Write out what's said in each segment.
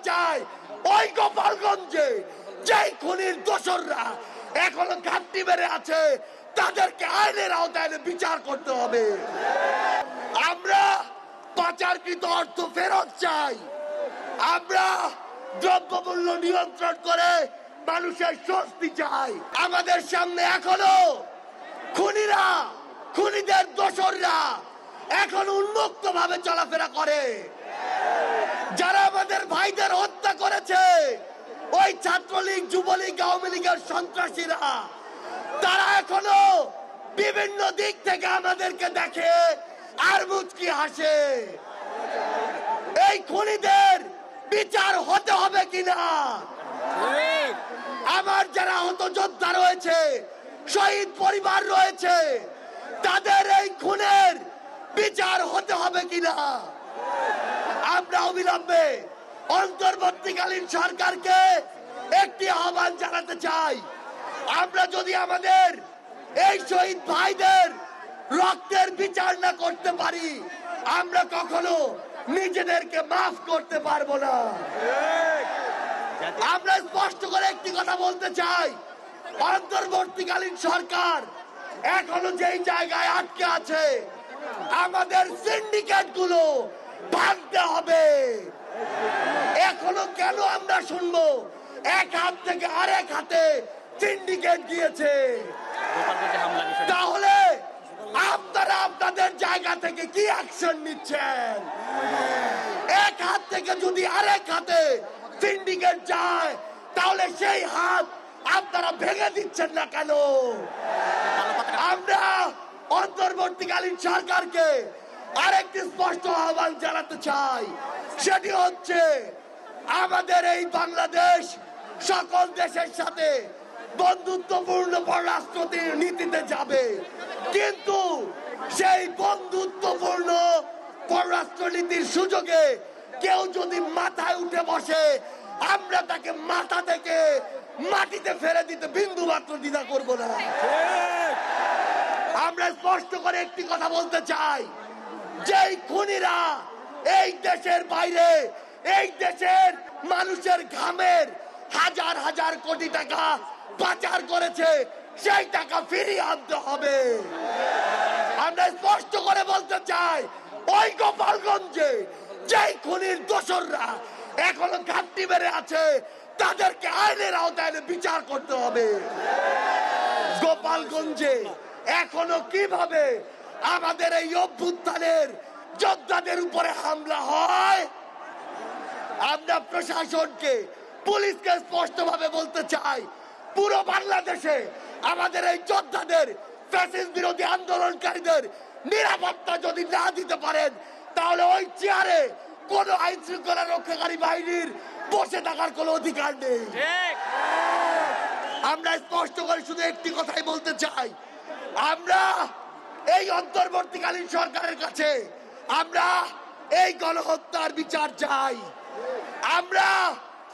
চাই ওই গোপালগঞ্জে যেই খুনির দোসররা এখনো ঘাটতি বেড়ে আছে তাদেরকে আইনের আওতায় বিচার করতে হবে। আমরা পাচারকৃত অর্থ ফেরত চাই। আমরা দ্রব্যমূল্য নিয়ন্ত্রণ করে মানুষের স্বস্তি চাই। আমাদের সামনে এখনো খুনিরা, খুনিদের দোসররা এখন উন্মুক্ত ভাবে চলাফেরা করে। যারা আমাদের ভাইদের হত্যা করেছে ওই ছাত্রলীগ, যুবলীগ, আওয়ামী লীগের সন্ত্রাসীরা, তারা এখনো বিভিন্ন দিক থেকে আমাদেরকে দেখে আর মুচকি হাসে। এই খুনিদের বিচার হতে হবে কিনা, আমার যারা আহত যোদ্ধা রয়েছে, শহীদ পরিবার রয়েছে, তাদের এই খুনের বিচার হতে হবে কিনা আমরা অবিলম্বে অন্তর্বর্তীকালীন সরকারকে একটি আহ্বান জানাতে চাই। আমরা যদি আমাদের এই শহীদ ভাইদের রক্তের বিচার না করতে পারি, আমরা কখনো নিজেদেরকে মাফ করতে পারবো না। আমরা স্পষ্ট করে একটি কথা বলতে চাই, অন্তর্বর্তীকালীন সরকার এখনো যেই জায়গায় আটকে আছে, আমাদের সিন্ডিকেট গুলো ভাঙতে হবে। এখনো কেন আমরা শুনবো এক হাত থেকে আরেক হাতে সিন্ডিকেট গিয়েছে? তাহলে আপনারা আপনাদের জায়গা থেকে কি অ্যাকশন নিচ্ছেন? এক হাত থেকে যদি আরেক হাতে সিন্ডিকেট যায়, তাহলে সেই হাত আপনারা ভেঙে দিচ্ছেন না কেন? আমরা অন্তর্বর্তীকালীন সরকারকে আরেকটি স্পষ্ট আহ্বান জানাতে চাই, সেটি হচ্ছে আমাদের এই বাংলাদেশ সকল দেশের সাথে বন্ধুত্বপূর্ণ পররাষ্ট্র নীতিতে যাবে, কিন্তু সেই বন্ধুত্বপূর্ণ পররাষ্ট্র নীতির সুযোগে কেউ যদি মাথায় উঠে বসে, আমরা তাকে মাথা থেকে মাটিতে ফেলে দিতে বিন্দু মাত্র দ্বিধা করব না। আমরা স্পষ্ট করে একটি কথা বলতে চাই, যেই খুনিরা এই দেশের বাইরে, এই দেশের মানুষের ঘামের হাজার হাজার কোটি টাকা পাচার করেছে, সেই টাকা ফিরিয়ে আনতে হবে। আমরা স্পষ্ট করে বলতে চাই, ওই গোপালগঞ্জে যেই খুনির দোসররা এখনো ঘাটতি বেড়ে আছে, তাদেরকে আইনের আওতায় বিচার করতে হবে। গোপালগঞ্জে এখনো কিভাবে আমাদের এই অভ্যুত্থানের যোদ্ধাদের উপরে হামলা হয়, আমরা প্রশাসনকে, পুলিশকে স্পষ্ট ভাবে বলতে চাই, পুরো বাংলাদেশে আমাদের এই যোদ্ধাদের, ফ্যাসিস্ট বিরোধী আন্দোলনকারীদের নিরাপত্তা যদি না দিতে পারেন, তাহলে ওই চেয়ারে কোন আইন শৃঙ্খলা রক্ষাকারী বাহিনীর বসে থাকার কোন অধিকার নেই। আমরা স্পষ্ট করে শুধু একটি কথাই বলতে চাই, আমরা এই অন্তর্বর্তীকালীন সরকারের কাছে আমরা এই গণহত্যার বিচার চাই। আমরা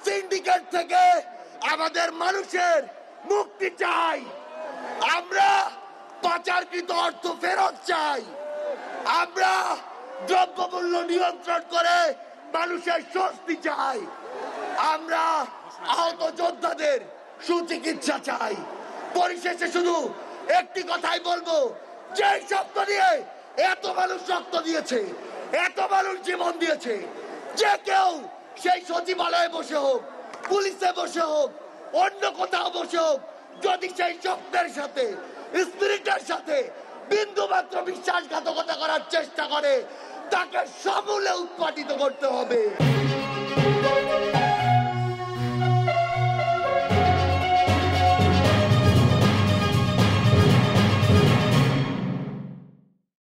সিন্ডিকেট থেকে আমাদের মানুষের মুক্তি চাই। আমরা পাচারকৃত অর্থ ফেরত চাই। আমরা দ্রব্যমূল্য নিয়ন্ত্রণ করে মানুষের স্বস্তি চাই। আমরা আহত যোদ্ধাদের সুচিকিৎসা চাই। পরিশেষে শুধু একটি কথাই বলবো, যে শব্দ নিয়ে এত মানুষ রক্ত দিয়েছে, এত মানুষ জীবন দিয়েছে, যে কেউ সেই সচিবালয়ে বসে হোক, পুলিশে বসে হোক, অন্য কোথাও বসে হোক, যদি সেই স্বপ্নের সাথে, স্পিরিটের সাথে বিন্দু মাত্র বিশ্বাসঘাতকতা করার চেষ্টা করে, তাকে সমূলে উৎপাটিত করতে হবে।